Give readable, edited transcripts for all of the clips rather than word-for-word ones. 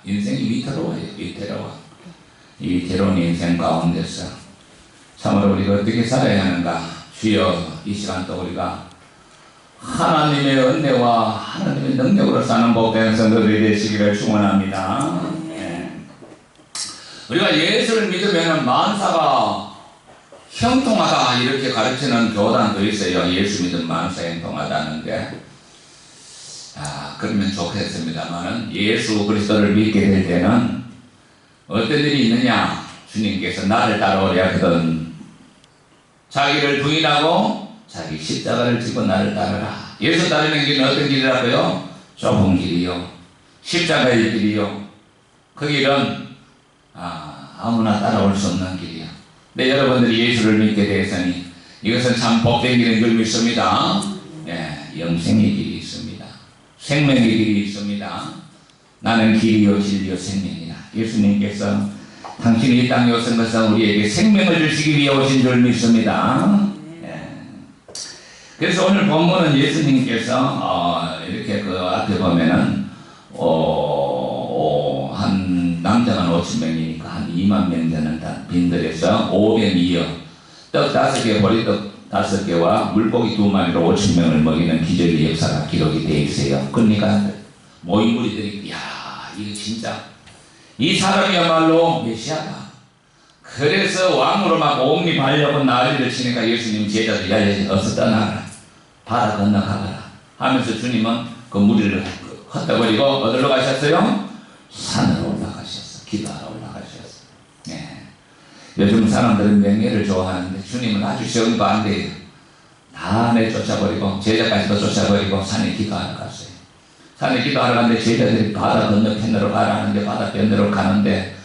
인생이 위태로워요. 위태로워. 이 위태로운 인생 가운데서 참으로 우리가 어떻게 살아야 하는가. 주여, 이 시간 또 우리가 하나님의 은혜와 하나님의 능력으로 사는 복된 성도들이 되시기를 축원합니다. 우리가 예수를 믿으면 만사가 형통하다 이렇게 가르치는 교단도 있어요. 예수 믿으면 만사 형통하다는데 그러면 좋겠습니다만은 예수 그리스도를 믿게 될 때는 어떤 일이 있느냐. 주님께서 나를 따라오려 하거든 자기를 부인하고 자기 십자가를 지고 나를 따르라. 예수 따르는 길은 어떤 길이라고요? 좁은 길이요, 십자가의 길이요. 그 길은 아무나 따라올 수 없는 길이요. 근데 여러분들이 예수를 믿게 되었으니 이것은 참 복된 길인 줄 믿습니다. 영생의 길이 있습니다. 생명의 길이 있습니다. 나는 길이요 진리요 생명이라. 예수님께서 당신이 이 땅에 오신 것은 우리에게 생명을 주시기 위해 오신 줄 믿습니다. 그래서 오늘 본문은 예수님께서 이렇게 그 앞에 보면은 한 남자가 5,000명이니까 한 2만 명 되는 빈들에서 502여 떡 5개 보리떡 5개와 물고기 2마리로 5,000명을 먹이는 기적의 역사가 기록이 되어 있어요. 그러니까 모인 무리들이 이거 진짜 이 사람이야말로 메시아다. 그래서 왕으로 막 옴니 발려고 난리를 치니까 예수님 제자들이 어서 떠나라, 바다 건너가라 하면서 주님은 그 무리를 흩어버리고 어디로 가셨어요? 산으로 올라가셨어. 기도하러 올라가셨어. 요즘 사람들은 명예를 좋아하는데 주님은 아주 쉬운 거 안 돼요. 다 내쫓아버리고 제자까지도 쫓아버리고 산에 기도하러 갔어요. 산에 기도하러 갔는데 제자들이 바다 건너편으로 가라는데 바다 편으로 가는데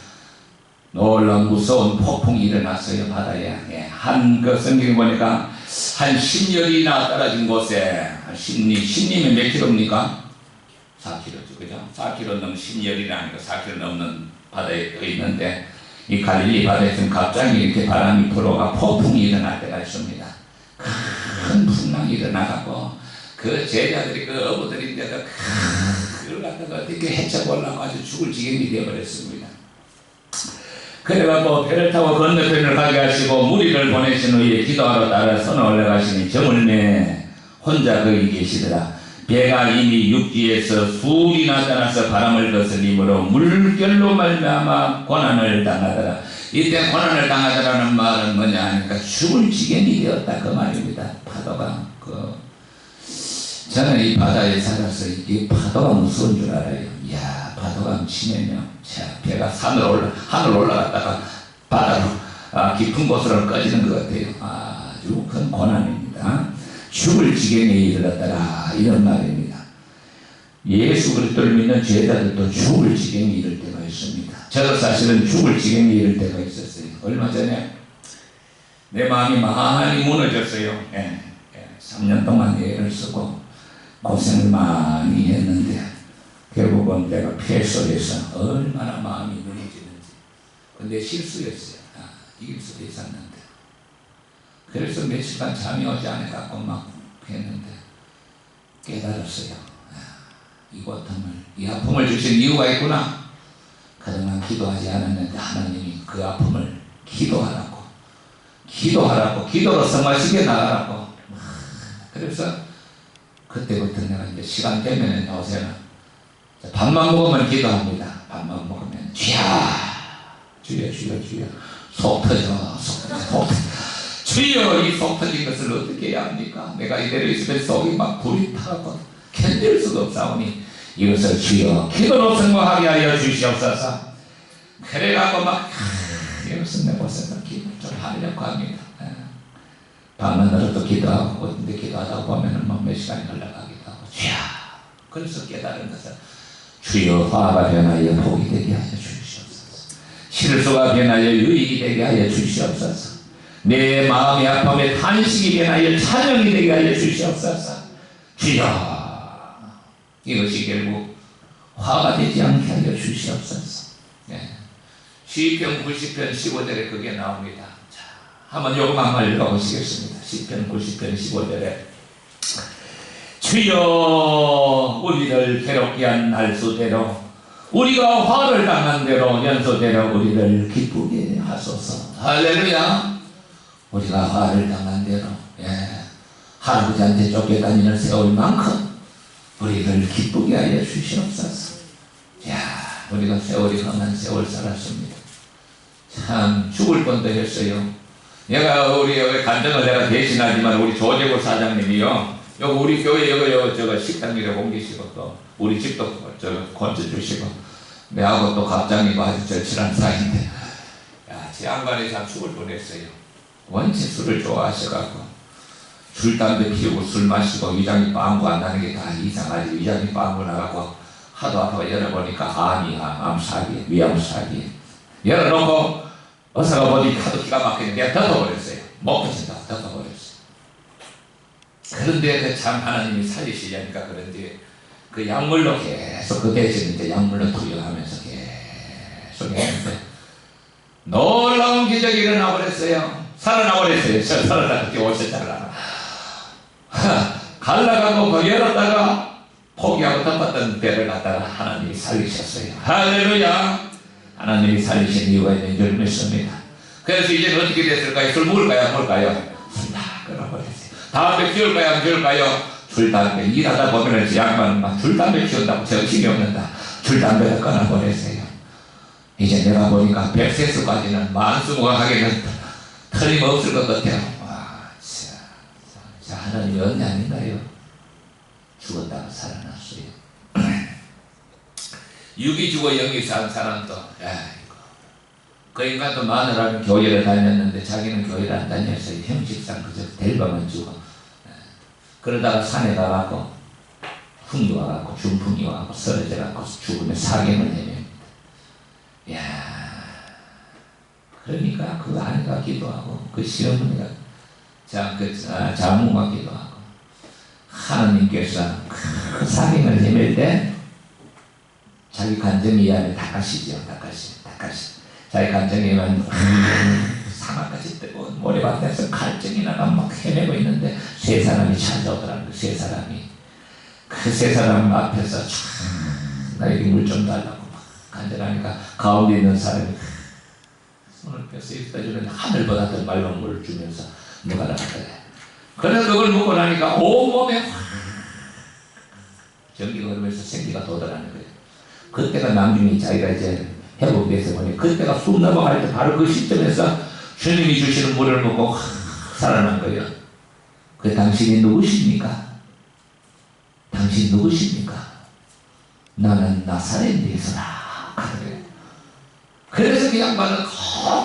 놀라운 무서운 폭풍이 일어났어요. 바다에. 한 그 성경에 보니까 한 10열이나 떨어진 곳에 10님이 몇 킬로입니까? 4km죠. 그죠? 4km 넘는 10열이라니까 4km 넘는 바다에 떠 있는데 이 갈릴리 바다에서는 갑자기 이렇게 바람이 불어가 폭풍이 일어날 때가 있습니다. 큰 풍랑이 일어나고 그 제자들이 그 어부들인데도 그걸 갖다가 어떻게 헤쳐보려고 아주 죽을 지경이 되어버렸습니다. 그래가지고 배를 타고 건너편을 가게 하시고 무리를 보내신 후에 기도하러 따라 선을 올라가시니 저물매 혼자 거기 계시더라. 배가 이미 육지에서 술이 나타나서 바람을 거슬리므로 물결로 말미암아 고난을 당하더라. 이때 고난을 당하더라는 말은 뭐냐 하니까 죽을 지경이 되었다 그 말입니다. 파도가 저는 이 바다에 살아서 이 파도가 무서운 줄 알아요. 이야, 파도가 치면요, 배가 하늘로 올라갔다가 바다로 깊은 곳으로 꺼지는 것 같아요. 아주 큰 고난입니다. 죽을 지경에 이르렀더라 이런 말입니다. 예수 그리스도를 믿는 제자들도 죽을 지경에 이를 때가 있습니다. 저도 사실은 죽을 지경에 이를 때가 있었어요. 얼마 전에 내 마음이 많이 무너졌어요. 3년 동안 애를 쓰고 고생을 많이 했는데 결국은 내가 폐소해서 얼마나 마음이 무너지는지. 근데 실수였어요. 이길 수도 있었는데. 그래서 몇 시간 잠이 오지 않아갖고 막 했는데 깨달았어요. 이 아픔을 주신 이유가 있구나. 그동안 기도하지 않았는데 하나님이 그 아픔을 기도하라고 기도로 성화시켜 나가라고. 그래서 그때부터 내가 이제 시간 되면 오세요. 밥만 먹으면 기도합니다. 밥만 먹으면 주여 속 터져. 주여, 이 속 터진 것을 어떻게 해야 합니까? 내가 이대로 있으면 속이 막 불이 타고 견딜 수가 없사오니 이것을 주여 기도로 성공하게 하여 주시옵소서. 그래갖고 막 이것을 내 곳에서 기도 좀 하려고 합니다. 밤만 들어도 기도하고 어딘데 기도하다 보면은 몇 시간이 흘러가기도 하고 그래서 깨달은 것은 주여 화가 변하여 복이 되게 하여 주시옵소서. 실수가 변하여 유익이 되게 하여 주시옵소서. 내 마음의 아픔에 탄식이 변하여 찬양이 되게 하여 주시옵소서. 주여, 이것이 결국 화가 되지 않게 하여 주시옵소서. 시편 90편 15절에 그게 나옵니다. 자, 한번 요거 한번 읽어보시겠습니다. 시편 90편 15절에 주여, 우리를 괴롭게 한 날수대로 우리가 화를 당한 대로 연소되려 우리를 기쁘게 하소서. 할렐루야. 우리가 화를 당한 대로 할아버지한테 쫓겨다니는 세월만큼 우리를 기쁘게 하여 주시옵소서. 우리가 세월이 험한 세월 살았습니다. 참 죽을 뻔도 했어요. 우리 간증을 내가 대신하지만 우리 조재구 사장님이요, 여기 우리 교회 저거 식당일에 옮기시고 또 우리 집도 건져주시고 내하고 또 갑장이고 아주 절친한 사이인데 제 양반이 참 죽을 뻔했어요. 원체 술을 좋아하셔갖고 술 담배 피우고 술 마시고 위장이 빵구 안 나는 게 다 이상하지. 위장이 빵구 나가고 하도 아파가 열어보니까 암사기, 위암사기 열어놓고 어서가 보니 하도 기가 막히는데 덮어버렸어요. 못 붙인다고 덮어버렸어요. 그런데 참 하나님이 살리시려니까 그런지 그 약물로 계속 그 대신 이제 약물로 투여하면서 계속 했는데 놀라운 기적이 일어나 버렸어요. 살아나 버렸어요. 살아나게 오셨잖아. 갈라가고 열었다가 포기하고 덮었던 배를 갖다가 하나님이 살리셨어요. 할렐루야. 하나님이 살리신 이유가 있는 줄 믿습니다. 그래서 이제는 어떻게 됐을까요? 술 먹을까요? 술 다 끊어버렸어요. 담배 피울까요? 안 피울까요? 술 담배 일하다 보면 양반은 막 술 담배 피운다고 정신이 없는다. 술 담배를 끊어버렸어요. 이제 내가 보니까 100세수까지는 만수무강하게는 틀림없을 것 같아요. 자, 하나님이 언니 아닌가요? 죽었다가 살아났어요. 육이 죽어 영이 산 사람도 그 인간도 마누라는 교회를 다녔는데 자기는 교회를 안 다녔어요. 형식상 그저 델바만 죽어. 그러다가 산에 가갖고 풍이 와갖고 중풍이 와갖고 쓰러져갖고 죽으면 사경을 헤맵니다. 그러니까 그 아내가 기도하고 그 시어머니가 장모가 기도하고 하나님께서 그 사경을 헤맬 때 자기 간증이 이 안에 다 가시죠. 다 가시. 자기 간증이면 상아까지 뜨고 모래밭에서 갈증이 나가 막 헤매고 있는데 세 사람이 찾아오더라고요. 그 세 사람 앞에서 나에게 물 좀 달라고 막 간증하니까 가운데 있는 사람이 손을 펴서 입다 주는 하늘보다 더 맑은 물을 주면서 누가 나갔더래. 그래서 그걸 먹고 나니까 온몸에 전기가 흐르면서 생기가 돋아나는 거예요. 그때가 나중에 자기가 이제 회복돼서 보니 그때가 숨 넘어갈 때 바로 그 시점에서 주님이 주시는 물을 먹고 살아난 거예요. 그 당신이 누구십니까? 당신 누구십니까? 나는 나사렛 예수라. 그래서 그 양반은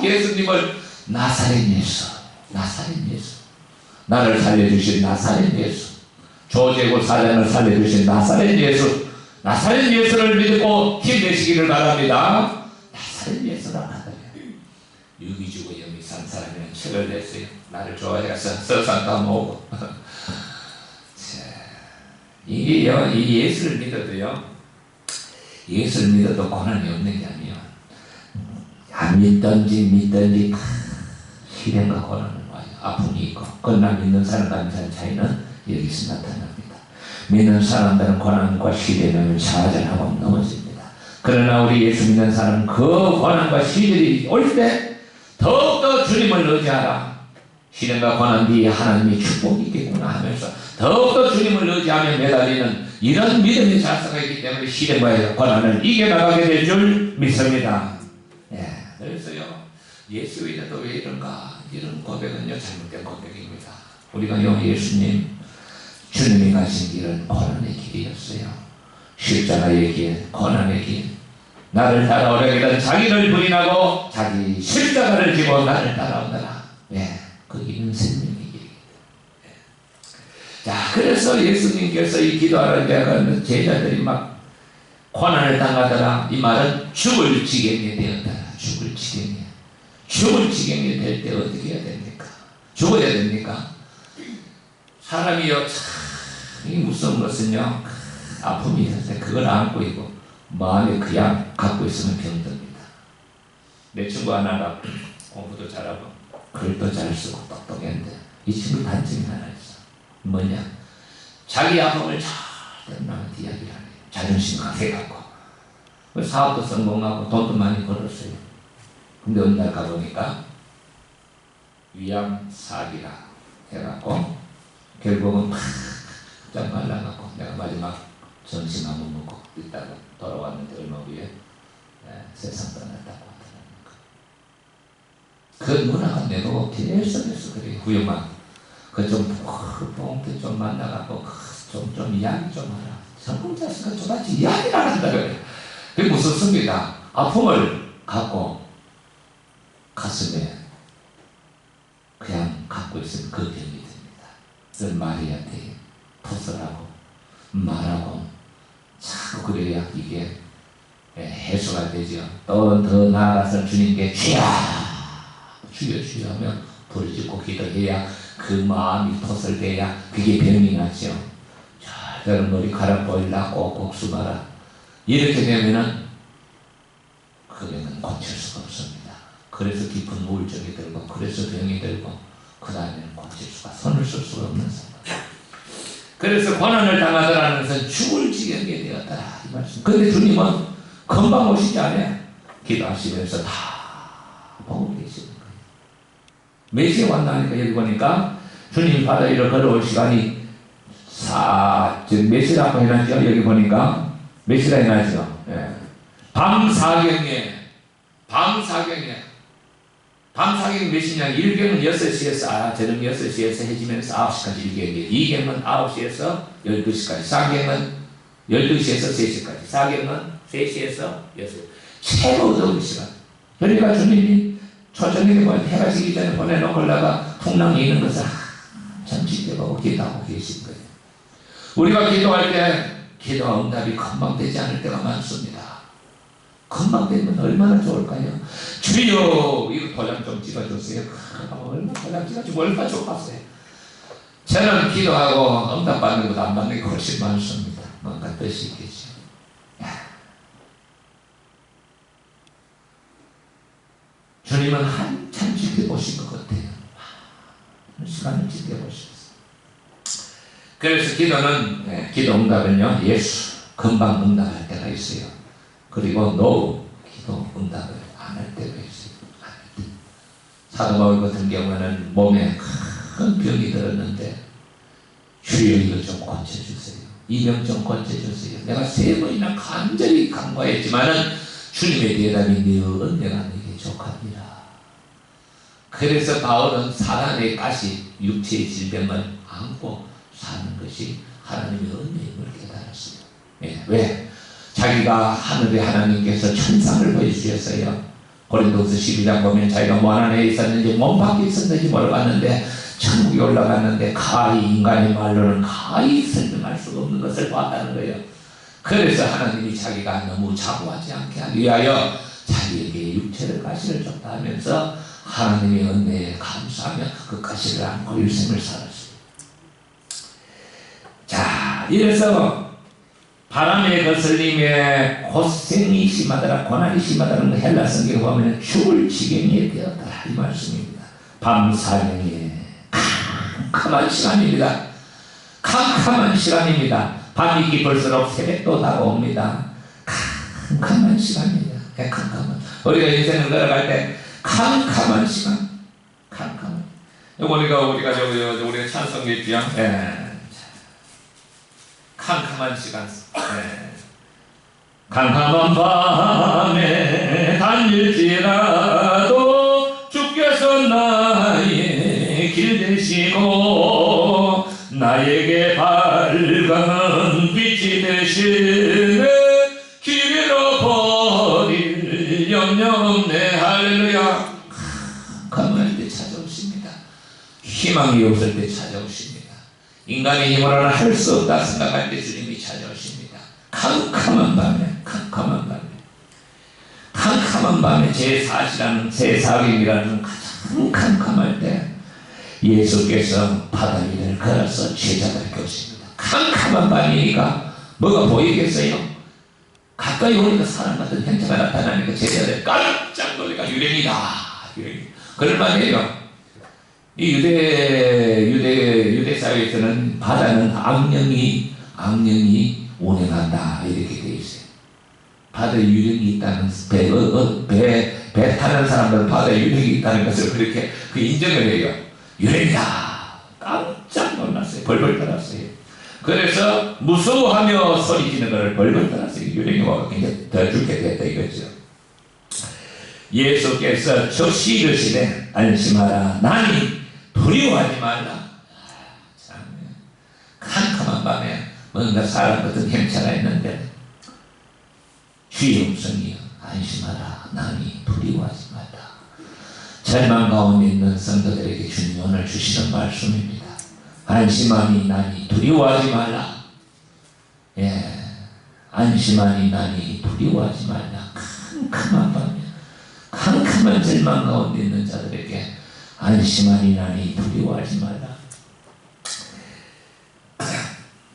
예수님을 나사렛 예수, 나를 살려주신 나사렛 예수, 조재구 사장을 살려주신 나사렛 예수, 나사렛 예수를 믿고 힘내시기를 바랍니다. 나사렛 예수라 하더래요. 육이 주고 영이 산 사람이는 책을 냈어요. 나를 좋아해서 서산도 모으고. 이게요, 이 예수를 믿어도요, 예수를 믿어도 고난이 없는 게 아니에요. 안 믿든지 시련과 고난은 와요. 아픔이 있고. 그러나 믿는 사람과 안 믿는 차이는 여기서 나타납니다. 믿는 사람들은 고난과 시련을 좌절하고 넘어집니다. 그러나 우리 예수 믿는 사람은 그 고난과 시련이 올 때 더욱더 주님을 의지하라. 시련과 고난 뒤에 하나님의 축복이 있겠구나 하면서 더욱더 주님을 의지하며 매달리는 이런 믿음의 자세가 있기 때문에 시련과 고난을 이겨나가게 될 줄 믿습니다. 그래서요, 예수 이래도 왜 이런가? 이런 고백은요, 잘못된 고백입니다. 우리가요, 예수님, 주님이 가신 길은 고난의 길이었어요. 십자가의 길, 고난의 길. 나를 따라오려기는 자기를 부인하고 자기 십자가를 지고 나를 따라오더라. 그 길은 생명의 길이에요. 자, 그래서 예수님께서 이 기도하는 데가 제자들이 막 고난을 당하더라. 이 말은 죽을 지경이 되었더라. 죽을 지경이 될 때 어떻게 해야 됩니까? 죽어야 됩니까? 사람이요, 참, 이 무서운 것은요, 아픔이 있을 때 그걸 안고 있고, 마음에 그냥 갖고 있으면 병듭니다. 내 친구 하나가 공부도 잘하고, 글도 잘 쓰고, 똑똑했는데, 이 친구 단점이 하나 있어. 뭐냐? 자기 아픔을 잘 남한테 이야기를 하네요. 자존심 강해갖고. 사업도 성공하고 돈도 많이 벌었어요. 근데 어느 날 가보니까 위암 사기라 해갖고 결국은 쫙 말라갖고 내가 마지막 점심 한번 먹고 있다가 돌아왔는데 얼마 후에 세상 떠났다고 하더라고요. 그 누나가 내도 계속해서 그래 후회만 그좀 뽕도 좀 만나갖고 좀 이야기 좀 하라. 젊은 자식은 저같이 이야기를 한다 그래. 그게 무슨 습니다. 아픔을 갖고 가슴에 그냥 갖고 있으면 그 병이 됩니다. 그걸 마리아한테 토설하고 말하고 자꾸 그래야 이게 해소가 되죠. 또 더 나아가서 주님께 주여 주여 하면 부르짖고 기도해야 그 마음이 토설돼야 그게 병이 나죠. 저런 머리카락 보일라 꼭꼭 숨어라. 이렇게 되면은 그 병은 고칠 수가 없습니다. 그래서 깊은 우울증이 들고 그래서 병이 들고 그 다음에는 고칠 수가 손을 쓸 수가 없는 상황. 그래서 고난을 당하더라는 것은 죽을 지경이 되었다 이 말씀. 근데 주님은 금방 오시지 않아요. 기도하시면서 다 보고 계시는 거예요. 몇 시에 왔나니까 여기 보니까 주님이 바다 위로 걸어올 시간이 몇 시라고 해놨죠? 여기 보니까 몇 시라 해놨죠? 밤사경에 밤사경이 몇 시냐? 1경은 6시에서 저녁 6시에서 해지면서 9시까지 1경이에요. 2경은 9시에서 12시까지 3경은 12시에서 3시까지 4경은 3시에서 6시 최고 어두운 시간. 그러니까 주님이 초저녁에 해가 지기 전에 보내놓으려다가 풍랑이 있는 것을 참 지켜보고 기도하고 계신 거예요. 우리가 기도할 때 기도 응답이 금방 되지 않을 때가 많습니다. 금방 되면 얼마나 좋을까요? 주여 이거 도장 좀 찍어주세요. 얼마나 도장 찍어주고 얼마나 좋겠어요. 저는 기도하고 응답받는 것도 안 받는 게 훨씬 많습니다. 뭔가 뜻이 있겠죠. 주님은 한참 지켜보신 것 같아요. 시간을 지켜보셨어요. 그래서 기도는 기도 응답은요 예수 금방 응답할 때가 있어요. 그리고 노 기도 응답을 안 할 때가 있어요. 사도 바울 같은 경우에는 몸에 큰 병이 들었는데 주여 이거 좀 고쳐주세요. 이 병 좀 고쳐주세요. 내가 3번이나 간절히 간구했지만은 주님의 대답이 네 은혜가 내게 족합니다. 그래서 바울은 사단의 가시 육체의 질병을 안고 사는 것이 하나님의 은혜임을 깨달았어요. 왜? 자기가 하늘에 하나님께서 천상을 보여주셨어요. 고린도후서 12장 보면 자기가 뭐 안에 있었는지 몸 밖에 있었는지 몰라봤는데 천국에 올라갔는데 가히 인간의 말로는 가히 설명할 수 없는 것을 봤다는 거예요. 그래서 하나님이 자기가 너무 자부하지 않게 하기 위하여 자기에게 육체를 가시를 줬다 하면서 하나님의 은혜에 감사하며 그 가시를 안고 일생을 살았어요. 자, 이래서 바람에 거슬림에 고생이 심하더라, 고난이 심하다는 거 헬라 성경에 보면 죽을 지경이 되었다 이 말씀입니다. 밤사경에 캄캄한 시간입니다. 캄캄한 시간입니다. 밤이 깊을수록 새벽도 다가옵니다. 캄캄한 시간입니다. 캄캄한 우리가 인생을 걸어갈 때 캄캄한 시간, 캄캄한. 우리가 찬송했지요. 캄캄한 시간. 캄캄한 밤에 달릴지라도 주께서 나의 길 되시고 나에게 밝은 빛이 되시네 길이로 버릴 염려 없네. 할렐루야. 캄캄할 때 찾아오십니다. 희망이 없을 때 찾아오십니다. 인간의 힘으로는 할 수 없다 생각할 때 주님이 찾아오십니다. 캄캄한 밤에 제4경이라는 가장 캄캄할 때 예수께서 바다 위를 걸어서 제자들에게 오십니다. 캄캄한 밤이니까 뭐가 보이겠어요? 가까이 오니까 사람 같은 형체가 나타나니까 제자들 깜짝 놀래가 유령이다. 그럴만해요. 이 유대 사회에서는 바다는 악령이 운행한다 이렇게 되어 있어요. 바다에 유령이 있다는 배 타는 사람들은 바다에 유령이 있다는 것을 그렇게 그 인정을 해요. 유령이다. 깜짝 놀랐어요. 벌벌 떨었어요. 그래서 무서워하며 소리 지는 것을 벌벌 떨었어요. 유령이 와서 굉장히 더 죽게 됐다 이거죠. 예수께서 즉시 이르시되 안심하라. 나니 두려워하지 말라. 참 캄캄한 밤에 뭔가 사람 같은 행차가 있는데 주의 음성이여 안심하라. 나니 두려워하지 말라. 절망 가운데 있는 성도들에게 주님 오늘 주시는 말씀입니다. 안심하니 나니 두려워하지 말라. 예, 안심하니 나니 두려워하지 말라. 캄캄한 밤에 캄캄한 절망 가운데 있는 자들에게 안심하니 나니 두려워하지 말라.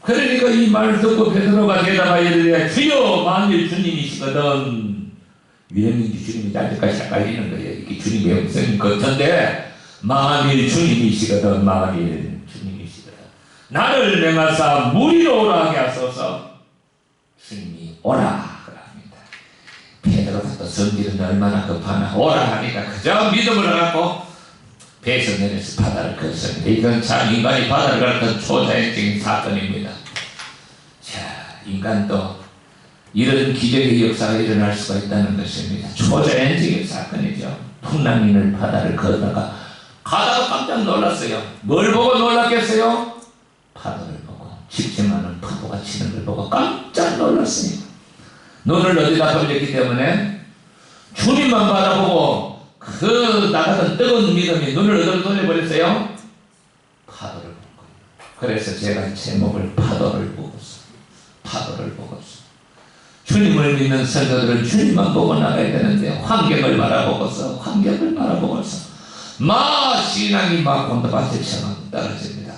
그러니까 이 말을 듣고 베드로가 대답하여 이르되 주여 만일 주님이시거든. 유령인지 주님인지 아직까지 헷갈리는 거예요. 이게 주님의 음성인 것 같은데 만일 주님이시거든. 만일 주님이시거든 나를 명하사 무리로 오라 하게 하소서. 주님이 오라 합니다. 베드로가 또 성질은 얼마나 급하나. 오라 하니까 그저 믿음을 갖고 배에서 내려서 바다를 걷습니다. 이건 참 인간이 바다를 걷던 초자연적인 사건입니다. 자, 인간도 이런 기적의 역사가 일어날 수가 있다는 것입니다. 초자연적인 사건이죠. 풍랑인을 바다를 걷다가 가다가 깜짝 놀랐어요. 뭘 보고 놀랐겠어요? 파도를 보고 짙지 않은 파도가 치는 걸 보고 깜짝 놀랐어요. 눈을 어디다 돌렸기 때문에 주님만 바라보고 그 나가던 뜨거운 믿음이 눈을 어디로 돌려버렸어요? 파도를 본 거예요. 그래서 제가 제목을 파도를 보고서 파도를 보고서 주님을 믿는 성도들은 주님만 보고 나가야 되는데 환경을 바라보고서 신앙이 막 온도밭에처럼 떨어집니다.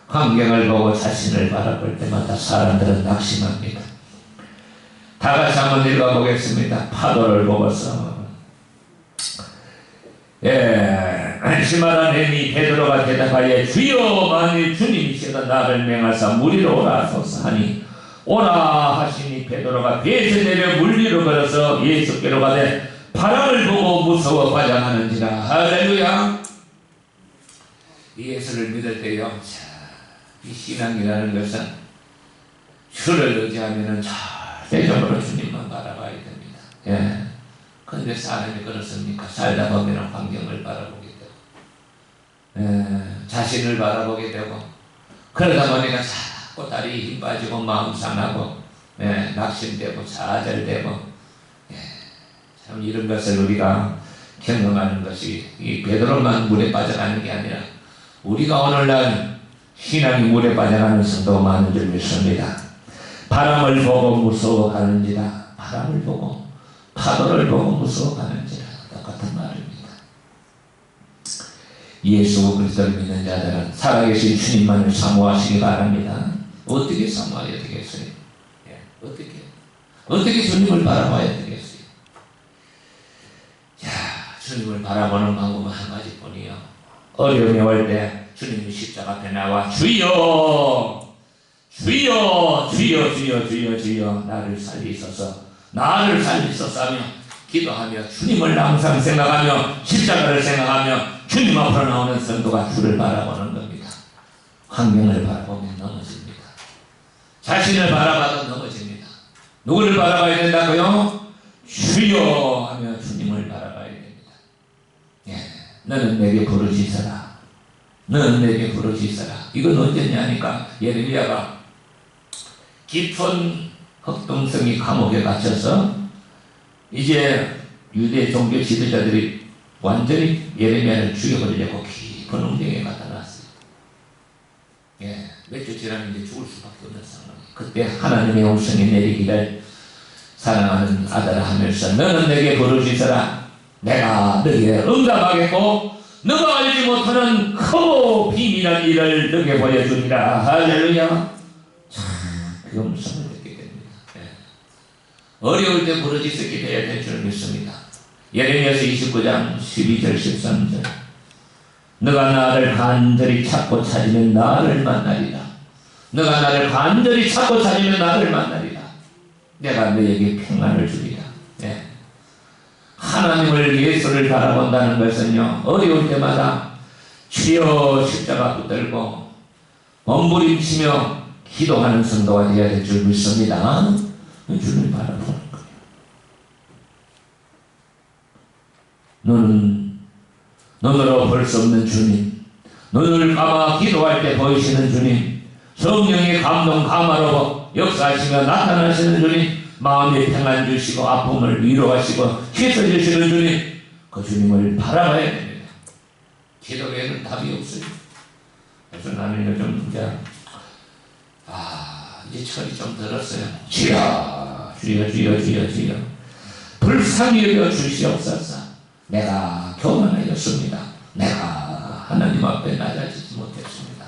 환경을 보고 자신을 바라볼 때마다 사람들은 낙심합니다. 다 같이 한번 읽어보겠습니다. 파도를 보고서 안심하라. 내니 베드로가 대답하여 주여 만일 주님이시다 나를 명하사 무리로 오라 하소서 하니 오라 하시니 베드로가 배에서 내려 물 위로 걸어서 예수께로 가되 바람을 보고 무서워 과장하는지라. 할렐루야. 예수를 믿을 때요, 이 신앙이라는 것은 주를 의지하면 절대적으로 주님만 바라봐야 됩니다. 그런데 사람이 그렇습니까? 살다 보면 환경을 바라보게 되고 자신을 바라보게 되고 그러다 보니까 자꾸 다리 힘 빠지고 마음 상하고 낙심되고 좌절되고 참 이런 것을 우리가 경험하는 것이 이 베드로만 물에 빠져가는 게 아니라 우리가 오늘날 신앙이 물에 빠져가는 성도가 많은 줄 믿습니다. 바람을 보고 무서워하는지라. 바람을 보고 파도를 보고 무서워하는지라. 똑같은 말입니다. 예수 그리스도를 믿는 자들은 살아계신 주님만을 사모하시기 바랍니다. 어떻게 사모해야 되겠어요? 어떻게 주님을 바라봐야 되겠어요? 주님을 바라보는 방법은 한 가지뿐이요. 어려움이 올 때 주님이 십자가 앞에 나와 주여 주여 주여 주여 주여 주여 나를 살리소서 하며 기도하며 주님을 항상 생각하며 십자가를 생각하며 주님 앞으로 나오는 성도가 주를 바라보는 겁니다. 환경을 바라보면 넘어집니다. 자신을 바라봐도 넘어집니다. 누구를 바라봐야 된다고요? 주여 하며 주님을 바라봐야 됩니다. 너는 내게 부르짖어라. 너는 내게 부르짖어라. 이건 언제냐니까 예레미야가 깊은 흑동성이 감옥에 갇혀서 이제 유대 종교 지도자들이 완전히 예레미야를 죽여버리려고 깊은 웅덩이에 갖다 놨어요. 몇 주 지나면 이제 죽을 수밖에 없는 상황. 그때 하나님의 음성이 내리기를 사랑하는 아들아 하면서 너는 내게 부르짖어라. 내가 너에게 응답하겠고 너가 알지 못하는 크고 비밀한 일을 너에게 보여주리라. 할렐루야. 그 음성을 듣게 됩니다. 어려울 때 부르짖게 되어야 될 줄 믿습니다. 예레미야서 29장 12절 13절 너가 나를 간절히 찾고 찾으면 나를 만나리라. 너가 나를 간절히 찾고 찾으면 나를 만나리라. 내가 너에게 평안을 주리라. 예. 하나님을 예수를 바라본다는 것은요, 어려울 때마다 주여 십자가 붙들고 몸부림치며 기도하는 성도가 되어야 될 줄 믿습니다. 주를 바라보는 거예요. 너는 눈으로 볼 수 없는 주님, 눈을 감아 기도할 때 보이시는 주님, 성령의 감동 감화로 역사하시며 나타나시는 주님, 마음에 평안 주시고 아픔을 위로하시고 씻어주시는 주님, 그 주님을 바라봐야 됩니다. 기도에는 답이 없어요. 그래서 나는 요즘 이제 철이 좀 들었어요. 주여 주여 주여 주여 주여 불쌍히 여겨 주시옵소서. 내가 교만하였습니다. 내가 하나님 앞에 낮아지지 못했습니다.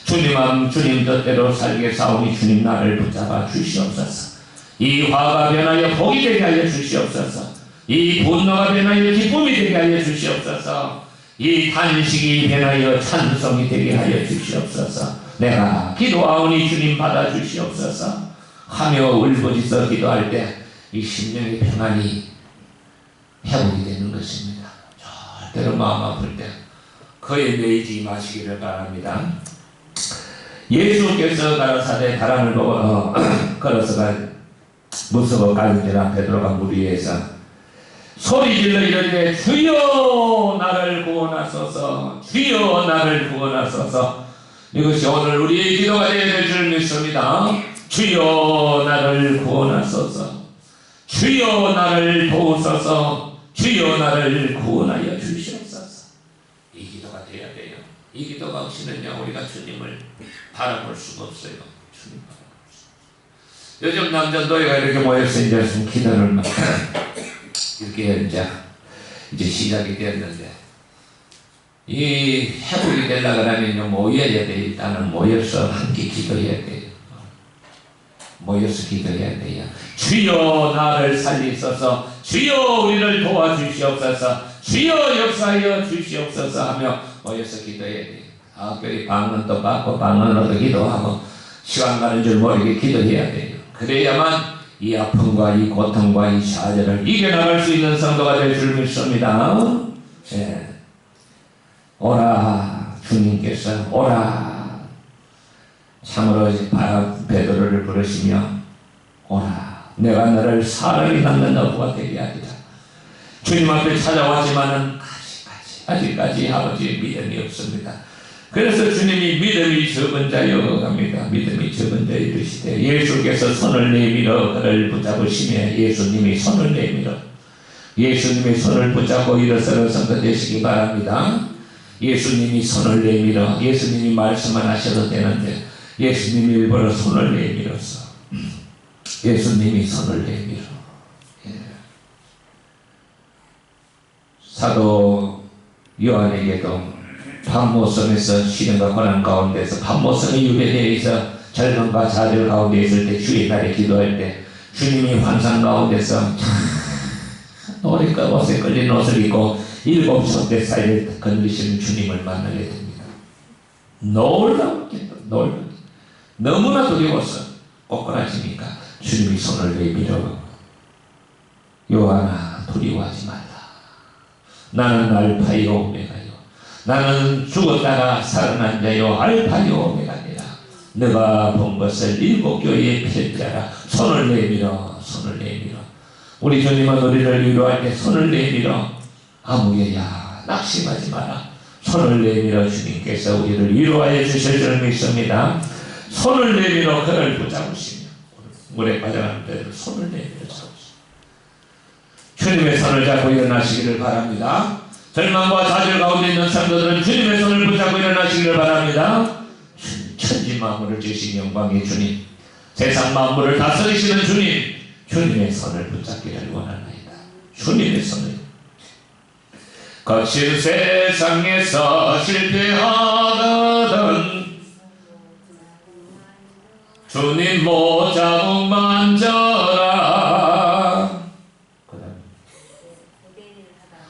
주님 뜻대로 살게 사오니 주님 나를 붙잡아 주시옵소서. 이 화가 변하여 복이 되게 하여 주시옵소서. 이 분노가 변하여 기쁨이 되게 하여 주시옵소서. 이 탄식이 변하여 찬송이 되게 하여 주시옵소서. 내가 기도하오니 주님 받아 주시옵소서 하며 울부짖어 기도할 때 이 심령의 평안이 회복이 되는 것입니다. 절대로 마음 아플 때 그에 매이지 마시기를 바랍니다. 예수께서 가라사대 바람을 보고 걸어서 무서워 가는지라 베드로가 물 위에서 소리질러 이르되 주여 나를 구원하소서, 주여 나를 구원하소서. 이것이 오늘 우리의 기도가 되어야 될 줄 믿습니다. 주여 나를 구원하소서, 주여 나를 도우소서, 주여 나를 구원하여 주시옵소서. 이 기도가 되어야 돼요. 이 기도가 없이는요 우리가 주님을 바라볼 수가 없어요. 주님 바라볼 수. 요즘 남전도회가 이렇게 모여서 이제 좀 기도를 이렇게 이제 시작이 되었는데, 이 회복이 되려고 하면 모여야 돼. 일단은 모여서 함께 기도해야 돼요. 모여서 기도해야 돼요. 주여 나를 살리소서, 주여 우리를 도와주시옵소서, 주여 역사하여 주시옵소서 하며 모여서 기도해야 돼요. 특별히 방언도 받고 방언으로도 기도하고 시간 가는 줄 모르게 기도해야 돼요. 그래야만 이 아픔과 이 고통과 이 좌절을 이겨나갈 수 있는 성도가 될 줄 믿습니다. 예. 오라 주님께서 오라. 참으로 베드로를 부르시며 오라 내가 너를 사랑이 닿는 어부가 되게 하리라. 주님 앞에 찾아왔지만은 아직까지 아버지의 믿음이 없습니다. 그래서 주님이 믿음이 적은 자여 갑니다. 믿음이 적은 자여 이르시되 예수께서 손을 내밀어 그를 붙잡으시며 예수님이 손을 내밀어 예수님이 손을 붙잡고 일어서는 성도 되시기 바랍니다. 예수님이 손을 내밀어 예수님이 말씀만 하셔도 되는데 예수님이 일부러 손을 내밀어서 예수님이 손을 내밀어 사도 요한에게도 판모섬에서 시련과 고난 가운데서 판모섬에 유배되어 있어 절망과 좌절 가운데 있을 때 주의 날에 기도할 때 주님이 환상 가운데서 노랫과 옷에 끌린 옷을 입고 7솥대 사이를 건드리시는 주님을 만나게 됩니다. 놀랍게도 너무나 두려워서 꼬꾸라지니까 주님이 손을 내밀어 요한아 두려워하지 말라. 나는 알파요 오메가요. 나는 죽었다가 살아난 자요 알파요 오메가니라. 너가 본 것을 7교회에 펼자라. 손을 내밀어 손을 내밀어. 우리 주님은 우리를 위로할 때 손을 내밀어 아무개야 낙심하지 마라. 손을 내밀어 주님께서 우리를 위로하여 주실 줄 믿습니다. 손을 내밀어 그를 붙잡으시며 물에 빠져가는 데를 손을 내밀어 잡으시며 주님의 손을 잡고 일어나시기를 바랍니다. 절망과 좌절 가운데 있는 성도들은 주님의 손을 붙잡고 일어나시기를 바랍니다. 천지 만물을 지으신 영광의 주님, 세상 만물을 다스리시는 주님, 주님의 손을 붙잡기를 원하나이다. 주님의 손을. 거친 세상에서 실패하거든 주님 모자국 만져라.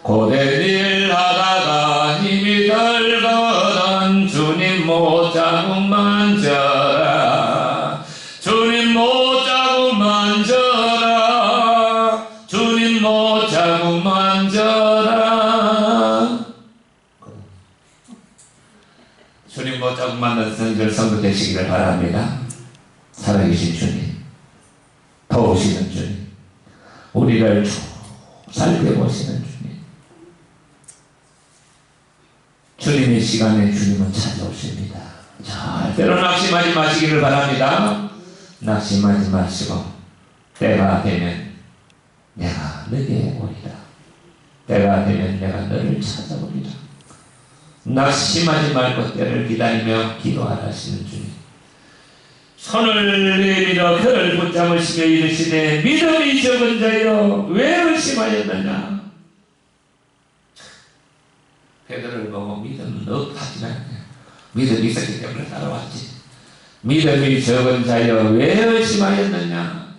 고된 일 하다가 힘이 들거든 주님 모자국 만져라. 주님 모자국 만져라. 성도 되시기를 바랍니다. 살아계신 주님, 도우시는 주님, 우리를 쭉 살펴보시는 주님, 주님의 시간에 주님은 찾아오십니다. 절대로 낙심하지 마시기를 바랍니다. 낙심하지 마시고 때가 되면 내가 너에게 오리라. 때가 되면 내가 너를 찾아오리라. 낙심하지 말고 때를 기다리며 기도하라 하시는 주님, 손을 내밀어 그를 붙잡으시며 이르시되 믿음이 적은 자여 왜 의심하였느냐. 베드로를 보고 믿음은 없하지 않냐. 믿음이 있었기 때문에 따라왔지. 믿음이 적은 자여 왜 의심하였느냐.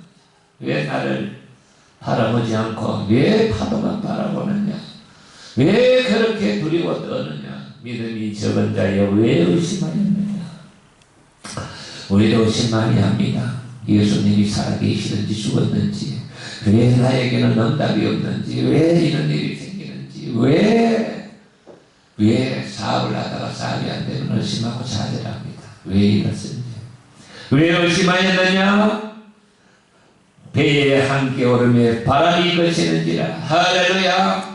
왜 나를 바라보지 않고 왜 파도만 바라보느냐. 왜 그렇게 두려워 떠느냐. 믿음이 적은 자여 왜 의심하였느냐. 우리도 의심 많이 합니다. 예수님이 살아계시는지 죽었는지, 왜 나에게는 응답이 없는지, 왜 이런 일이 생기는지, 왜 사업을 하다가 사업이 안 되면 의심하고 좌절합니다. 왜 이렇습니까? 왜 의심하였느냐? 배에 함께 오름에 바람이 거치는지라. 할렐루야.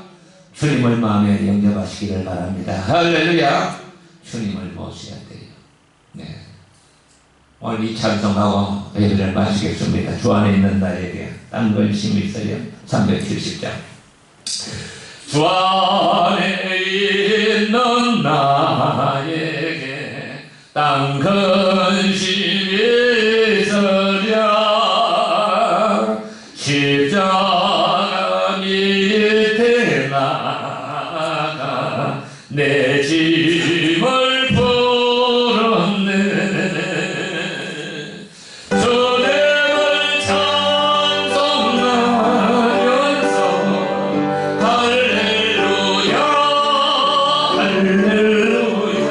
주님을 마음에 영접하시기를 바랍니다. 할렐루야. 주님을 모셔야 돼요. 네. 오늘 이 찬송하고 예배를 마치겠습니다. 주 안에 있는 나에게 딴 근심이 있어요. 370장. 주 안에 있는 나에게 딴 근심이 있으랴. 십자가 밑에 나가 내 짐을 풀었네. 주님을 찬송하면서 할렐루야 할렐루야.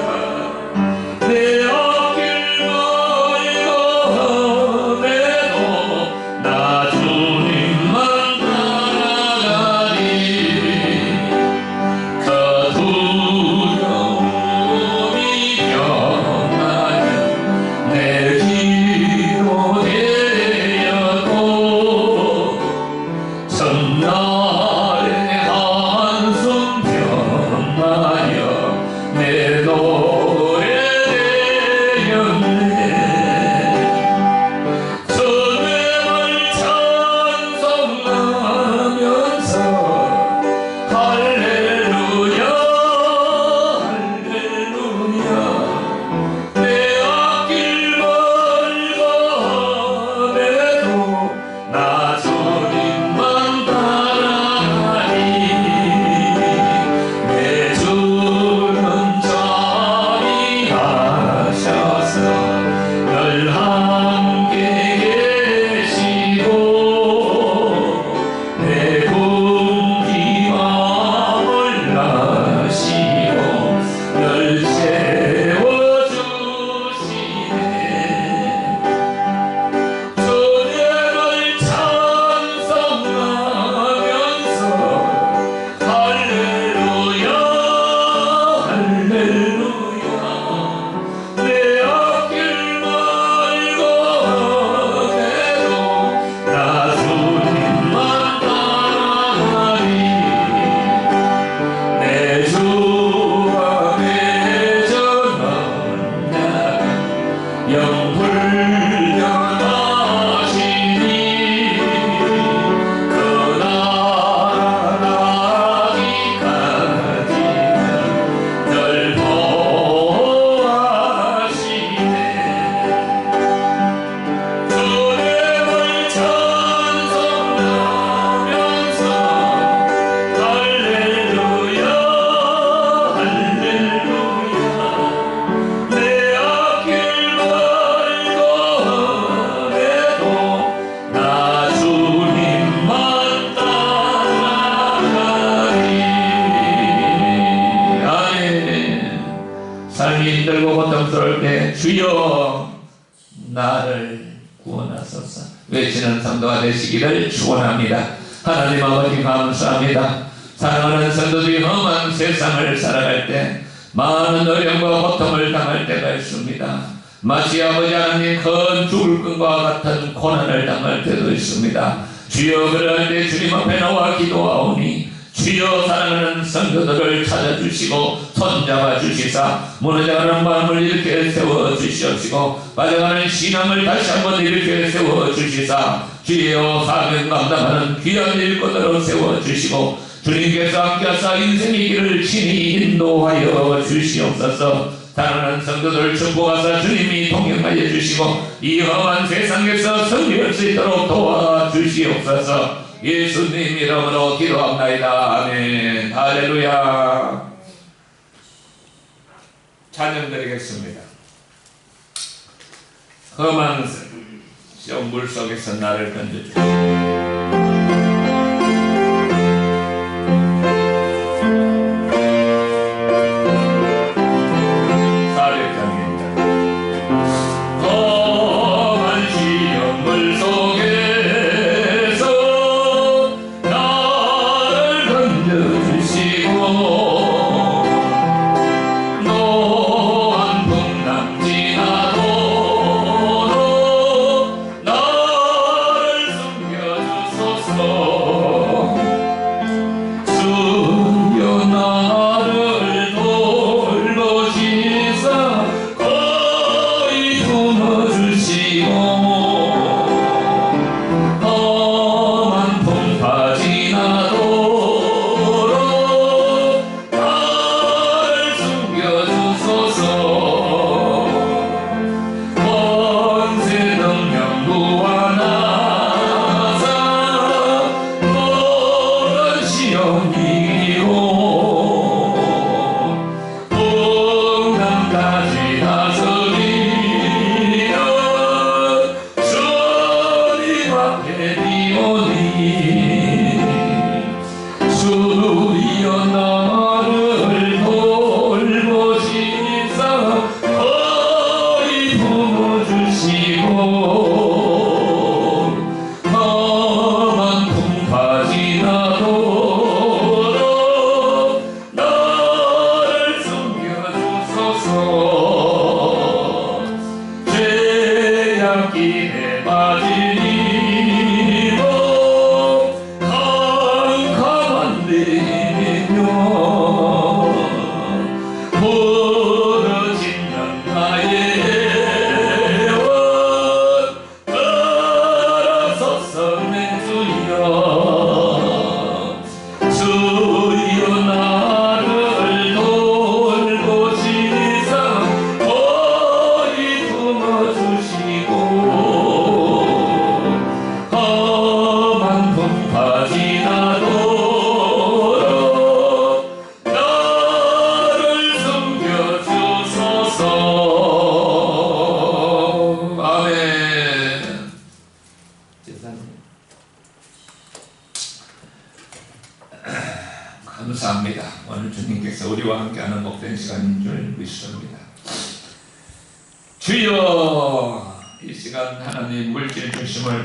내 앞길 멀고 해도 나 주님만 따라가리. 그 두려움이 변하여 내 기로 되었고, 첫날의 한숨 변하여 내 노래 되었네. 주님을 찬송하면서 할렐루야 할렐루야. 내 앞길 멀고 해도 나 주님만 따라가리. 내 주는 자비하셔서 늘 함께 계시고, 내 굶기와 몰라시고 늘 채워주시네. 주님을 찬송하면서 할렐루야 할렐루야. 내 앞길 멀고 해도 나 주님만 따라가리. 내 주 안에 전하는 영 훈련하시니 그 나라 나기까지는 늘 보호하시네. 주님을 찬송하면서 할렐루야 할렐루야. 내 앞길 멀고 해도 나 주님만 따라가리. 아멘. 삶이 힘들고 고통스러울 때 주여 나를 구원하소서 외치는 성도가 되시기를 축원합니다. 하나님 아버지 감사합니다. 사랑하는 성도들이 험한 세상을 살아갈 때 많은 어려움과 고통을 당할 때가 있습니다. 마치 아버지 하나님 큰 죽을 것과 같은 고난을 당할 때도 있습니다. 주여 그럴 때 주님 앞에 나와 기도하오니 주여 사랑하는 성도들을 찾아주시고 손잡아 주시사 무너져가는 마음을 이렇게 세워주시옵시고 빠져가는 신앙을 다시 한번 이렇게 세워주시사 주여 사명 감당하는 귀한 일꾼으로 세워주시고 주님께서 함께하사 인생의 길을 친히 인도하여 주시옵소서. 사랑하는 성도들 축복하사 주님이 동행하여 주시고 이 험한 세상에서 승리할 수 있도록 도와주시옵소서. 예수님 이름으로 기도합나이다. 아멘. 할렐루야. 찬양 드리겠습니다. 험한 시험 물속에서 나를 건져주시옵소서. 감사합니다. 오늘 주님께서 우리와 함께하는 복된 시간인 줄 믿습니다. 주여 이 시간 하나님 물질 중심을